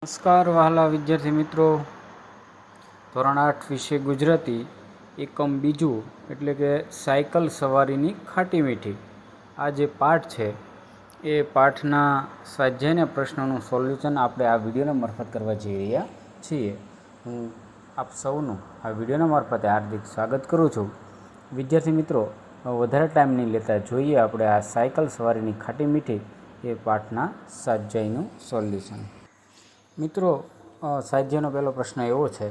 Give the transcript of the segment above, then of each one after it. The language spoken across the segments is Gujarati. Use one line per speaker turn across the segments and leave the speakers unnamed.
નમસ્કાર વહાલા વિદ્યાર્થી મિત્રો, ધોરણ 8 વિષય ગુજરાતી એકમ બીજું એટલે કે સાયકલ સવારીની ખાટી મીઠી. આ જે પાઠ છે એ પાઠના સ્વાધ્યાયના પ્રશ્નોનું સોલ્યુશન આપણે આ વિડીયોના મારફત કરવા જઈ રહ્યા છીએ. હું આપ સૌનું આ વિડીયોના મારફતે હાર્દિક સ્વાગત કરું છું. વિદ્યાર્થી મિત્રો, વધારે ટાઈમ નહીં લેતા જોઈએ આપણે આ સાયકલ સવારીની ખાટી મીઠી એ પાઠના સ્વાધ્યાયનું સોલ્યુશન. મિત્રો, સ્વાધ્યાયનો પહેલો પ્રશ્ન એવો છે,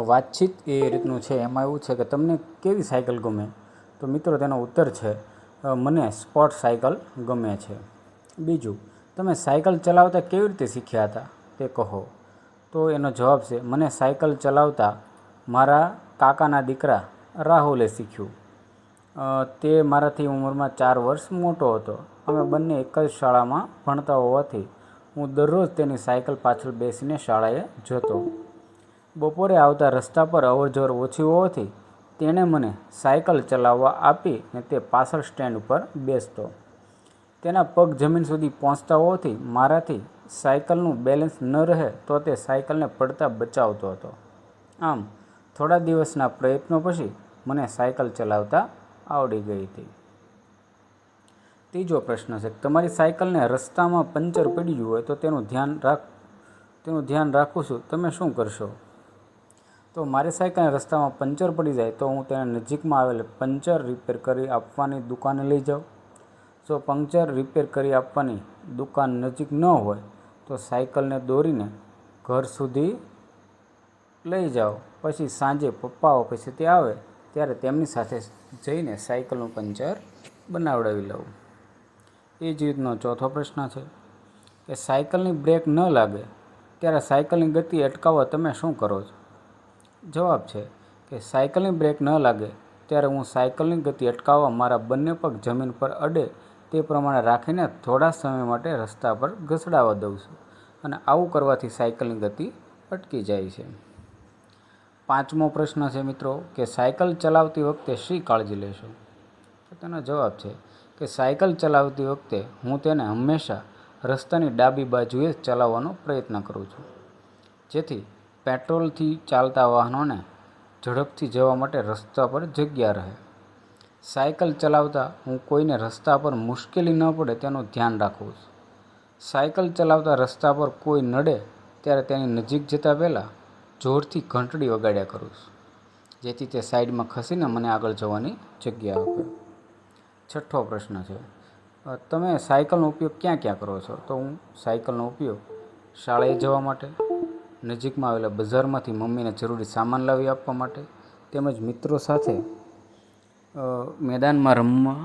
વાતચીત એ રીતનું છે. એમાં એવું છે કે તમને કેવી સાયકલ ગમે? તો મિત્રો તેનો ઉત્તર છે, મને સ્પોર્ટ સાયકલ ગમે છે. બીજું, તમે સાયકલ ચલાવતા કેવી રીતે શીખ્યા હતા તે કહો. તો એનો જવાબ છે, મને સાયકલ ચલાવતા મારા કાકાના દીકરા રાહુલે શીખ્યું. તે મારાથી ઉંમરમાં 4 વર્ષ મોટો હતો. અમે બંને એક જ શાળામાં ભણતા હોવાથી હું દરરોજ તેની સાયકલ પાછળ બેસીને શાળાએ જતો. બપોરે આવતા રસ્તા પર અવરજવર ઓછી હોવાથી તેણે મને સાયકલ ચલાવવા આપી ને તે પાછળ સ્ટેન્ડ ઉપર બેસતો. તેના પગ જમીન સુધી પહોંચતા હોવાથી મારાથી સાયકલનું બેલેન્સ ન રહે તો તે સાયકલને પડતા બચાવતો હતો. આમ થોડા દિવસના પ્રયત્નો પછી મને સાયકલ ચલાવતા આવડી ગઈ હતી. ત્રીજો પ્રશ્ન છે, તમારી સાયકલને રસ્તામાં પંચર પડ્યું હોય તો તેનું ધ્યાન રાખું છું, તમે શું કરશો? તો મારી સાયકલને રસ્તામાં પંચર પડી જાય તો હું તેને નજીકમાં આવેલ પંચર રિપેર કરી આપવાની દુકાને લઈ જાઉં. જો પંચર રિપેર કરી આપવાની દુકાન નજીક ન હોય તો સાયકલને દોરીને ઘર સુધી લઈ જાઓ. પછી સાંજે પપ્પા ઓફિસેથી આવે ત્યારે તેમની સાથે જઈને સાયકલનું પંચર બનાવડાવી લઉં. એ જ રીતનો ચોથો પ્રશ્ન છે કે સાયકલની બ્રેક ન લાગે ત્યારે સાયકલની ગતિ અટકાવવા તમે શું કરો છો? જવાબ છે કે સાયકલની બ્રેક ન લાગે ત્યારે હું સાયકલની ગતિ અટકાવવા મારા બંને પગ જમીન પર અડે તે પ્રમાણે રાખીને થોડા સમય માટે રસ્તા પર ઘસડાવા દઉં છું અને આવું કરવાથી સાયકલની ગતિ અટકી જાય છે. પાંચમો પ્રશ્ન છે મિત્રો કે સાયકલ ચલાવતી વખતે શી કાળજી લેશો? તો તેનો જવાબ છે કે સાયકલ ચલાવતી વખતે હું તેને હંમેશા રસ્તાની ડાબી બાજુએ ચલાવવાનો પ્રયત્ન કરું છું, જેથી પેટ્રોલથી ચાલતા વાહનોને ઝડપથી જવા માટે રસ્તા પર જગ્યા રહે. સાયકલ ચલાવતા હું કોઈને રસ્તા પર મુશ્કેલી ન પડે તેનું ધ્યાન રાખું છું. સાયકલ ચલાવતા રસ્તા પર કોઈ નડે ત્યારે તેની નજીક જતાં પહેલાં જોરથી ઘંટડી વગાડ્યા કરું છું, જેથી તે સાઈડમાં ખસીને મને આગળ જવાની જગ્યા આપે. છઠ્ઠો પ્રશ્ન છે, તમે સાયકલનો ઉપયોગ ક્યાં ક્યાં કરો છો? તો હું સાયકલનો ઉપયોગ શાળાએ જવા માટે, નજીકમાં આવેલા બજારમાંથી મમ્મીને જરૂરી સામાન લાવી આપવા માટે, તેમજ મિત્રો સાથે મેદાનમાં રમવા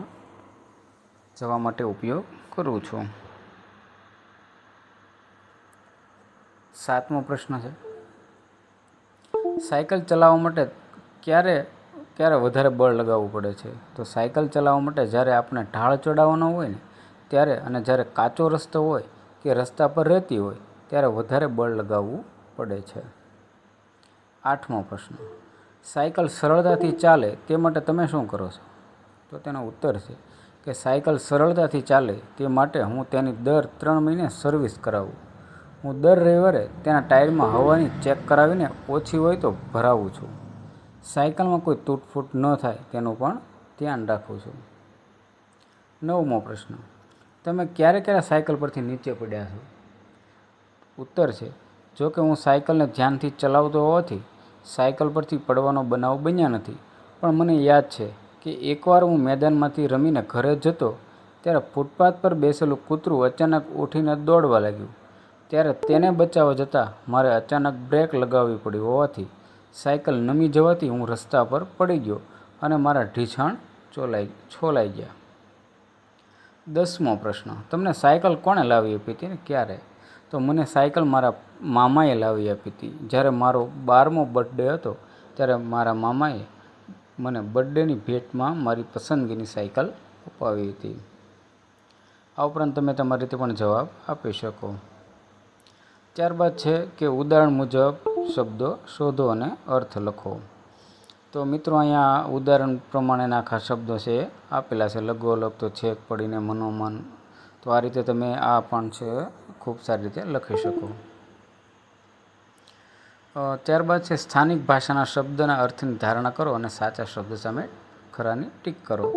જવા માટે ઉપયોગ કરું છું. સાતમો પ્રશ્ન છે, સાયકલ ચલાવવા માટે ક્યારે વધારે બળ લગાવવું પડે છે? તો સાયકલ ચલાવવા માટે જ્યારે આપણે ઢાળ ચડાવવાનો હોય ને ત્યારે, અને જ્યારે કાચો રસ્તો હોય કે રસ્તા પર રહેતી હોય ત્યારે વધારે બળ લગાવવું પડે છે. આઠમો પ્રશ્ન, સાયકલ સરળતાથી ચાલે તે માટે તમે શું કરો છો? તો તેનો ઉત્તર છે કે સાયકલ સરળતાથી ચાલે તે માટે હું તેની દર 3 મહિને સર્વિસ કરાવું. હું દર રવિવારે તેના ટાયરમાં હવાની ચેક કરાવીને ઓછી હોય તો ભરાવું છું. સાયકલમાં કોઈ તૂટફૂટ ન થાય તેનું પણ ધ્યાન રાખું છું. નવમો પ્રશ્ન, તમે ક્યારે સાયકલ પરથી નીચે પડ્યા છો? ઉત્તર છે, જો કે હું સાયકલને ધ્યાનથી ચલાવતો હોવાથી સાયકલ પરથી પડવાનો બનાવ બન્યા નથી, પણ મને યાદ છે કે એકવાર હું મેદાનમાંથી રમીને ઘરે જતો ત્યારે ફૂટપાથ પર બેસેલું કૂતરું અચાનક ઉઠીને દોડવા લાગ્યું. ત્યારે તેને બચાવવા જતાં મારે અચાનક બ્રેક લગાવવી પડી હોવાથી સાયકલ નમી જવાથી હું રસ્તા પર પડી ગયો અને મારા ઢીંછણ છોલાઈ ગયા. 10મો પ્રશ્ન, તમને સાયકલ કોણે લાવી આપી હતી ને ક્યારે? તો મને સાયકલ મારા મામાએ લાવી આપી હતી. જ્યારે મારો 12મો બર્થડે હતો ત્યારે મારા મામાએ મને બર્થડેની ભેટમાં મારી પસંદગીની સાયકલ અપાવી હતી. આ ઉપરાંત તમે તમારી રીતે પણ જવાબ આપી શકો. ત્યારબાદ છે કે ઉદાહરણ મુજબ શબ્દો શોધો અને અર્થ લખો. તો મિત્રો અહીંયા ઉદાહરણ પ્રમાણેના આખા શબ્દો છે આપેલા છે. લઘુ અલગ તો છેક પડીને મનોમન. તો આ રીતે તમે આ પણ છે ખૂબ સારી રીતે લખી શકો. ત્યારબાદ છે સ્થાનિક ભાષાના શબ્દના અર્થની ધારણા કરો અને સાચા શબ્દ સામે ખરાની ટીક કરો.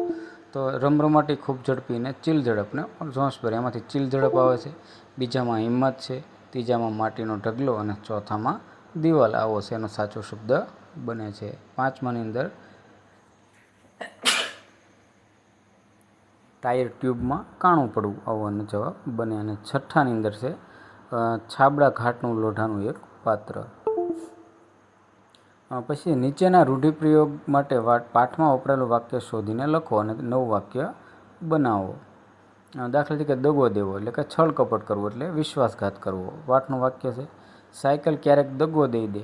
તો રમરમાટી, ખૂબ ઝડપી અને ચીલ ઝડપને જોશભરી, એમાંથી ચીલ ઝડપ આવે છે. બીજામાં હિંમત છે, ત્રીજામાં માટીનો ઢગલો અને ચોથામાં દિવાલ આવો છે એનો સાચો શબ્દ બને છે. પાંચમાની અંદર ટાયર ટ્યુબમાં કાણું પડવું આવો એનો જવાબ બને. અને છઠ્ઠાની અંદર છે છાબડા ઘાટનું લોઢાનું એક પાત્ર. પછી નીચેના રૂઢિપ્રયોગ માટે પાઠમાં વપરાયેલું વાક્ય શોધીને લખો અને નવું વાક્ય બનાવો. દાખલા તરીકે દગો દેવો એટલે કે છળ કપટ કરવું એટલે વિશ્વાસઘાત કરવો. પાઠનું વાક્ય છે સાયકલ ક્યારેક દગો દઈ દે,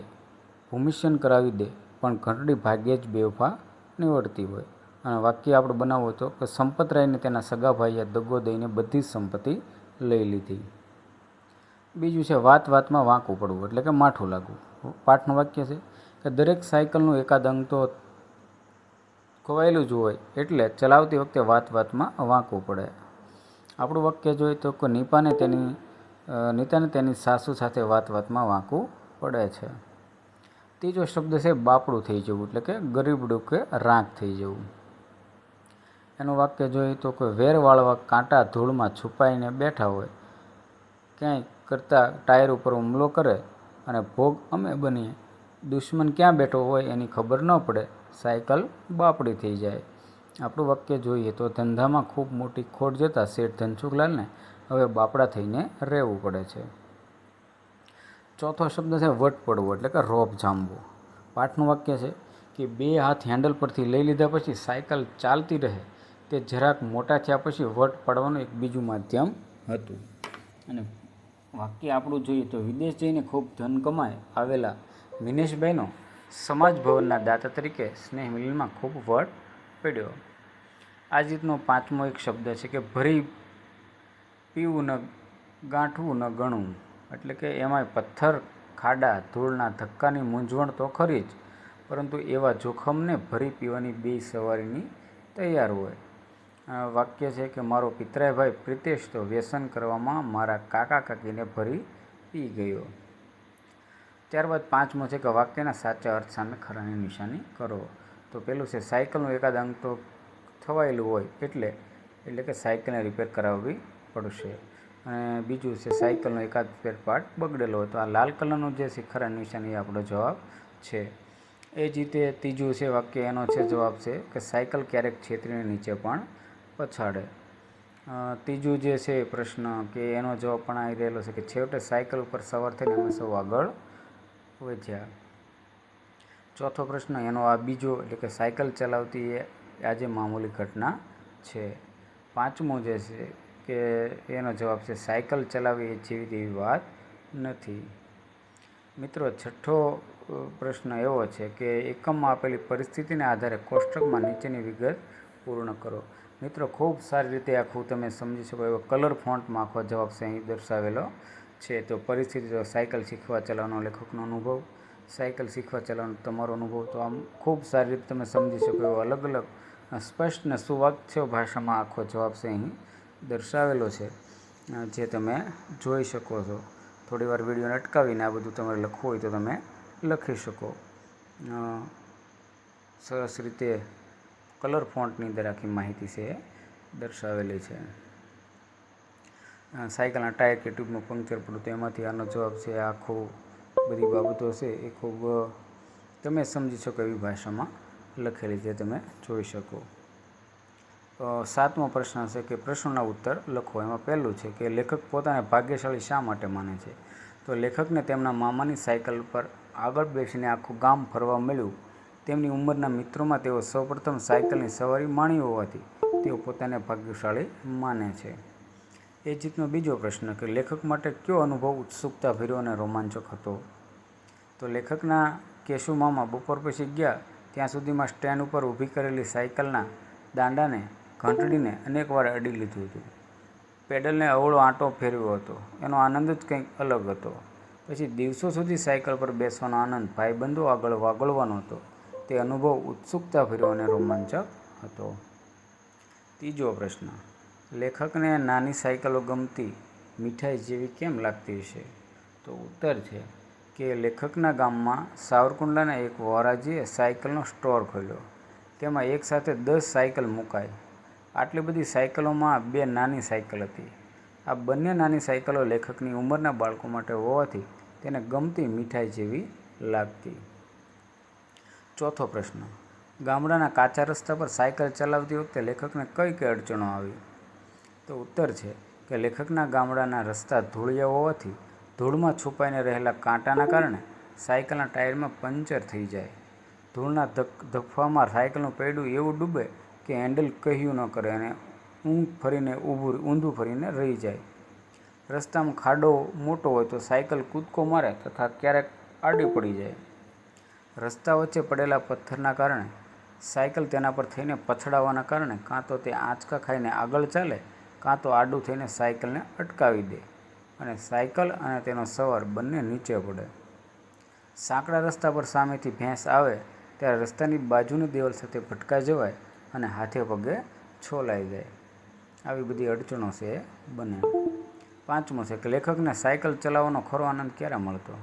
ભૂમિશન કરાવી દે, પણ ઘંટડી ભાગ્યે જ બેવફા નીવડતી હોય. અને વાક્ય આપણે બનાવવું હતો કે સંપતરાયને તેના સગા ભાઈએ દગો દઈને બધી જ સંપત્તિ લઈ લીધી. બીજું છે વાત વાતમાં વાંકું પડવું એટલે કે માઠું લાગવું. પાઠનું વાક્ય છે કે દરેક સાયકલનું એકાદ અંગ તો ખોવાયેલું જ હોય એટલે ચલાવતી વખતે વાત વાતમાં વાંકવું પડે. આપણું વાક્ય જોઈએ તો કે નીતાને તેની સાસુ સાથે વાત વાતમાં વાંકવું પડે છે. ત્રીજો શબ્દ છે બાપડું થઈ જવું એટલે કે ગરીબડું કે રાંક થઈ જવું. એનું વાક્ય જોઈએ તો કે વેર વાળવા કાંટા ધૂળમાં છુપાઈને બેઠા હોય, ક્યાંય કરતાં ટાયર ઉપર હુમલો કરે અને ભોગ અમે બનીએ. દુશ્મન ક્યાં બેઠો હોય એની ખબર ન પડે, સાયકલ બાપડી થઈ જાય. આપણું વાક્ય જોઈએ તો ધંધામાં ખૂબ મોટી ખોટ જતાં શેઠ ધનસુખલાલને હવે બાપડા થઈને રહેવું પડે છે. ચોથો શબ્દ છે વટ પડવો એટલે કે રોપ જામવું. પાઠનું વાક્ય છે કે બે હાથ હેન્ડલ પરથી લઈ લીધા પછી સાયકલ ચાલતી રહે તે જરાક મોટા થયા પછી વટ પાડવાનું એક બીજું માધ્યમ હતું. અને વાક્ય આપણું જોઈએ તો વિદેશ જઈને ખૂબ ધન કમાઈ આવેલા મિનેશભાઈનો સમાજ ભવનના દાતા તરીકે સ્નેહ મિલનમાં ખૂબ વટ પડ્યો. આ જ રીતનો પાંચમો એક શબ્દ છે કે ભરી પીવું ન ગાંઠવું ન ગણવું એટલે કે એમાંય પથ્થર, ખાડા, ધૂળના ધક્કાની મૂંઝવણ તો ખરી જ, પરંતુ એવા જોખમને ભરી પીવાની બે સવારીની તૈયાર હોય. વાક્ય છે કે મારો પિતરાઈ ભાઈ પ્રિતેશ તો વ્યસન કરવામાં મારા કાકા કાકીને ભરી પી ગયો. ત્યારબાદ પાંચમો છે કે વાક્યના સાચા અર્થ સામે ખરાની નિશાની કરો. તો પેલું છે સાયકલનું એકાદ અંગ તો થવાયેલું હોય એટલે કે સાયકલને રિપેર કરાવવી પડશે. અને બીજું છે સાયકલનો એકાદ સ્પેર પાર્ટ બગડેલો હોય તો આ લાલ કલરનું જે છે ખરાની નિશાની એ આપણો જવાબ છે. એ જ રીતે ત્રીજું છે વાક્ય એનો છે જવાબ છે કે સાયકલ ક્યારેક છેતરીને નીચે પણ પછાડે. ત્રીજું જે છે પ્રશ્ન કે એનો જવાબ પણ આવી રહેલો છે કે છેવટે સાયકલ ઉપર સવાર થઈને અમે સૌ આગળ વધ્યા. ચોથો પ્રશ્ન એનો આ બીજો એટલે કે સાયકલ ચલાવતી એ આજે મામૂલી ઘટના છે. પાંચમો જે છે કે એનો જવાબ છે સાયકલ ચલાવવી એ જેવી તેવી વાત નથી. મિત્રો છઠ્ઠો પ્રશ્ન એવો છે કે એકમમાં આપેલી પરિસ્થિતિને આધારે કોષ્ટકમાં નીચેની વિગત પૂર્ણ કરો. મિત્રો ખૂબ સારી રીતે આખું તમે સમજી શકો એવો કલર ફોન્ટમાં આખો જવાબ છે અહીં દર્શાવેલો છે. તો પરિસ્થિતિ તો સાયકલ શીખવા ચલાવવાનો લેખકનો અનુભવ, સાયકલ શીખવા ચલાવવાનો તમારો અનુભવ. તો આમ ખૂબ સારી રીતે તમે સમજી શકો એવો અલગ અલગ સ્પષ્ટ ને સુવાચ્ય ભાષામાં આખો જવાબ છે અહીં દર્શાવેલો છે, જે તમે જોઈ શકો છો. થોડી વાર વિડીયોને અટકાવીને આ બધું તમારે લખવું હોય તો તમે લખી શકો. સરસ રીતે કલર ફોન્ટની અંદર આખી માહિતી છે એ દર્શાવેલી છે. સાયકલના ટાયર કે ટ્યુબનું પંક્ચર પડ્યું તો એમાંથી આનો જવાબ છે. આખું બધી બાબતો છે એ ખૂબ તમે સમજી શકો એવી ભાષામાં લખેલી છે, તમે જોઈ શકો. સાતમો પ્રશ્ન છે કે પ્રશ્નોના ઉત્તર લખો. એમાં પહેલું છે કે લેખક પોતાને ભાગ્યશાળી શા માટે માને છે? તો લેખકને તેમના મામાની સાયકલ પર આગળ બેસીને આખું ગામ ફરવા મળ્યું. તેમની ઉંમરના મિત્રોમાં તેઓ સૌપ્રથમ સાયકલની સવારી માણી હોવાથી તેઓ પોતાને ભાગ્યશાળી માને છે. એ જ રીતનો બીજો પ્રશ્ન કે લેખક માટે કયો અનુભવ ઉત્સુકતાભર્યો અને રોમાંચક હતો? તો લેખકના કેશુ મામા બપોર પછી ગયા ત્યાં સુધીમાં સ્ટેન્ડ ઉપર ઊભી કરેલી સાયકલના દાંડાને ઘંટડીને અનેકવાર અડી લીધું હતું. પેડલને અવળો આંટો ફેરવ્યો હતો. એનો આનંદ જ કંઈક અલગ હતો. પછી દિવસો સુધી સાયકલ પર બેસવાનો આનંદ, ભાઈબંધો આગળ વાગોળવાનો હતો. તે અનુભવ ઉત્સુકતાભર્યો અને રોમાંચક હતો. ત્રીજો પ્રશ્ન, લેખકને નાની સાયકલો ગમતી મીઠાઈ જેવી કેમ લાગતી હશે? તો ઉત્તર છે કે લેખકના ગામમાં સાવરકુંડલાના એક વોરાજીએ સાયકલનો સ્ટોર ખોલ્યો. તેમાં એકસાથે 10 સાયકલ મુકાઈ. આટલી બધી સાયકલોમાં 2 નાની સાયકલ હતી. આ બંને નાની સાયકલો લેખકની ઉંમરના બાળકો માટે હોવાથી તેને ગમતી મીઠાઈ જેવી લાગતી. ચોથો પ્રશ્ન, ગામડાના કાચા રસ્તા પર સાયકલ ચલાવતી વખતે લેખકને કઈ કઈ અડચણો આવી? તો ઉત્તર છે કે લેખકના ગામડાના રસ્તા ધૂળિયા હોવાથી ધૂળમાં છુપાઈને રહેલા કાંટાના કારણે સાયકલના ટાયરમાં પંચર થઈ જાય. ધૂળના ધફવામાં સાયકલનું પૈડું એવું ડૂબે કે હેન્ડલ કહ્યું ન કરે અને ઊંધું ફરીને રહી જાય. રસ્તામાં ખાડો મોટો હોય તો સાયકલ કૂદકો મારે તથા ક્યારેક આડી પડી જાય. રસ્તા વચ્ચે પડેલા પથ્થરના કારણે સાયકલ તેના પર થઈને પછડાવાના કારણે કાં તો તે આંચકા ખાઈને આગળ ચાલે, કાં તો આડું થઈને સાયકલને અટકાવી દે અને સાયકલ અને તેનો સવાર બંને નીચે પડે. સાંકડા રસ્તા પર સામેથી ભેંસ આવે ત્યારે રસ્તાની બાજુની દિવાલ સાથે ભટકાઈ જવાય અને હાથે પગે છોલાઈ જાય. આવી બધી અડચણો છે એ બને. પાંચમો છે કે લેખકને સાયકલ ચલાવવાનો ખરો આનંદ ક્યારે મળતો?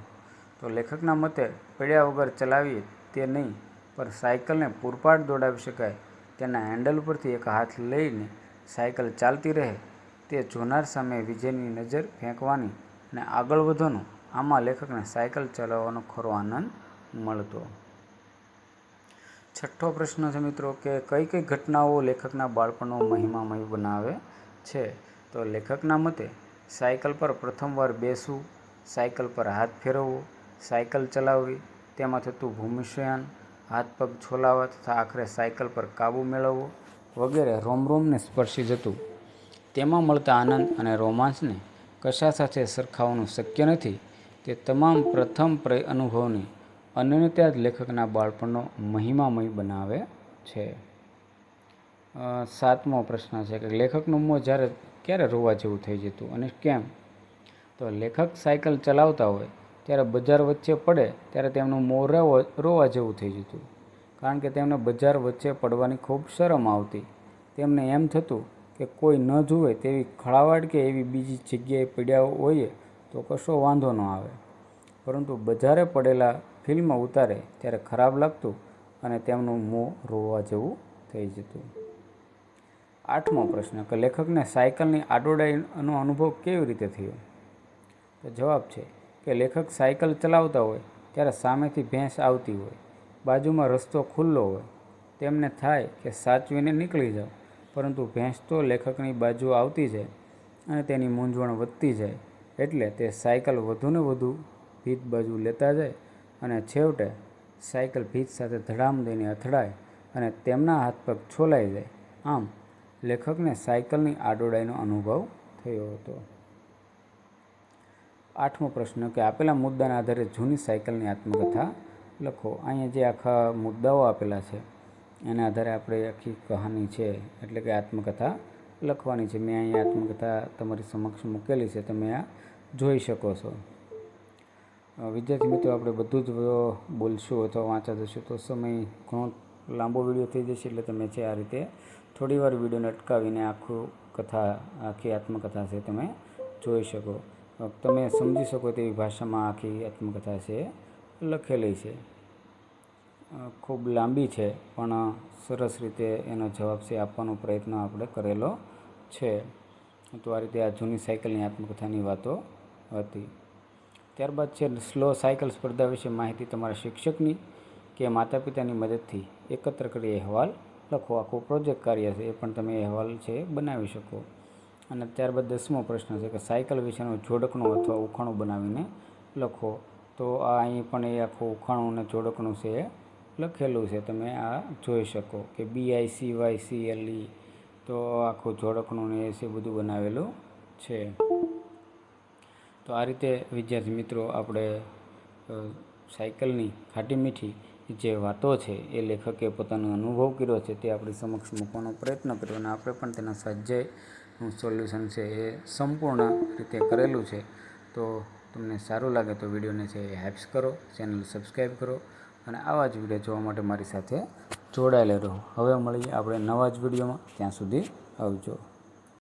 તો લેખકના મતે પડ્યા વગર ચલાવીએ તે નહીં, પણ સાયકલને પૂરપાટ દોડાવી શકાય તેના હેન્ડલ પરથી એક હાથ લઈને સાયકલ ચાલતી રહે તે જોનાર સામે વિજયની નજર ફેંકવાની અને આગળ વધવાનું, આમાં લેખકને સાયકલ ચલાવવાનો ખરો આનંદ મળતો. છઠ્ઠો પ્રશ્ન છે મિત્રો કે કઈ કઈ ઘટનાઓ લેખકના બાળપણનો મહિમામય બનાવે છે? તો લેખકના મતે સાયકલ પર પ્રથમવાર બેસવું, સાયકલ પર હાથ ફેરવવો, સાયકલ ચલાવવી, તેમાં થતું ભૂમિશયન, હાથ પગ છોલાવા તથા આખરે સાયકલ પર કાબૂ મેળવવો વગેરે રોમને સ્પર્શી જતું. તેમાં મળતા આનંદ અને રોમાંચને કશા સાથે સરખાવવાનું શક્ય નથી. તે તમામ પ્રથમ અનુભવની અનન્યતા જ લેખકના બાળપણનો મહિમામય બનાવે છે. સાતમો પ્રશ્ન છે કે લેખકનું મોં ક્યારે રોવા જેવું થઈ જતું અને કેમ? તો લેખક સાયકલ ચલાવતા હોય ત્યારે બજાર વચ્ચે પડે ત્યારે તેમનું મોં રોવા જેવું થઈ જતું, કારણ કે તેમને બજાર વચ્ચે પડવાની ખૂબ શરમ આવતી. તેમને એમ થતું કે કોઈ ન જુએ તેવી ખળાવાડ કે એવી બીજી જગ્યાએ પડ્યા હોઈએ તો કશો વાંધો ન આવે, પરંતુ બજારે પડેલા ફિલ્મ ઉતારે ત્યારે ખરાબ લાગતું અને તેમનું મોં રોવા જેવું થઈ જતું. આઠમો પ્રશ્ન કે લેખકને સાયકલની આડોડાઈનો અનુભવ કેવી રીતે થયો? તો જવાબ છે કે લેખક સાયકલ ચલાવતા હોય ત્યારે સામેથી ભેંસ આવતી હોય, બાજુમાં રસ્તો ખુલ્લો હોય, તેમને થાય કે સાચવીને નીકળી જાવ, પરંતુ ભેંસ તો લેખકની બાજુ આવતી જાય અને તેની મૂંઝવણ વધતી જાય એટલે તે સાયકલ વધુને વધુ ભીત બાજુ લેતા જાય અને છેવટે સાયકલ ભીત સાથે ધડામ દઈને અથડાય અને તેમના હાથ પગ છોલાઈ જાય. આમ લેખકને સાયકલની આડોડાઈનો અનુભવ થયો હતો. આઠમો પ્રશ્ન કે આપેલા મુદ્દાના આધારે જૂની સાયકલની આત્મકથા લખો. અહીંયા જે આખા મુદ્દાઓ આપેલા છે એના આધારે આપણે આખી કહાની છે એટલે કે આત્મકથા લખવાની છે. મેં અહીંયા આત્મકથા તમારી સમક્ષ મૂકેલી છે, તમે આ જોઈ શકો છો. વિદ્યાર્થી મિત્રો, આપણે બધું જ બોલશું અથવા વાંચા જશું તો સમય ઘણો લાંબો વિડીયો થઈ જશે, એટલે તમે છે આ રીતે થોડીવાર વિડીયોને અટકાવીને આખી આત્મકથા છે તમે જોઈ શકો. તમે સમજી શકો તેવી ભાષામાં આખી આત્મકથા છે લખેલી છે. ખૂબ લાંબી છે પણ સરસ રીતે એનો જવાબ છે આપવાનો પ્રયત્ન આપણે કરેલો છે. તો આ રીતે આ જૂની સાયકલની આત્મકથાની વાતો હતી. ત્યારબાદ છે સ્લો સાયકલ સ્પર્ધા વિશે માહિતી તમારા શિક્ષકની કે માતા પિતાની મદદથી એકત્ર કરી અહેવાલ લખો. આખું પ્રોજેક્ટ કાર્ય છે, એ પણ તમે અહેવાલ છે બનાવી શકો. અને ત્યારબાદ 10મો પ્રશ્ન છે કે સાયકલ વિશેનું જોડકણું અથવા ઉખાણું બનાવીને લખો. તો આ અહીં પણ એ આખું ઉખાણું અને જોડકણું છે એ લખેલું છે, તમે આ જોઈ શકો કે BICYCLE. તો આખું જોડકણું ને એ છે બધું બનાવેલું છે. તો આ રીતે વિદ્યાર્થી મિત્રો આપણે સાયકલની ખાટી મીઠી જે વાતો છે એ લેખકે પોતાનો અનુભવ કર્યો છે તે આપણી સમક્ષ મૂકવાનો પ્રયત્ન કર્યો અને આપણે પણ તેના સ્વાધ્યાયનું સોલ્યુશન છે એ સંપૂર્ણ રીતે કરેલું છે. તો તમને સારું લાગે તો વિડીયોને છે એ હાઇપ્સ કરો, ચેનલ સબસ્ક્રાઈબ કરો અને આવા જ વિડીયો જોવા માટે મારી સાથે જોડાયેલા રહો. હવે મળીએ આપણે નવા જ વિડીયોમાં. ત્યાં સુધી આવજો.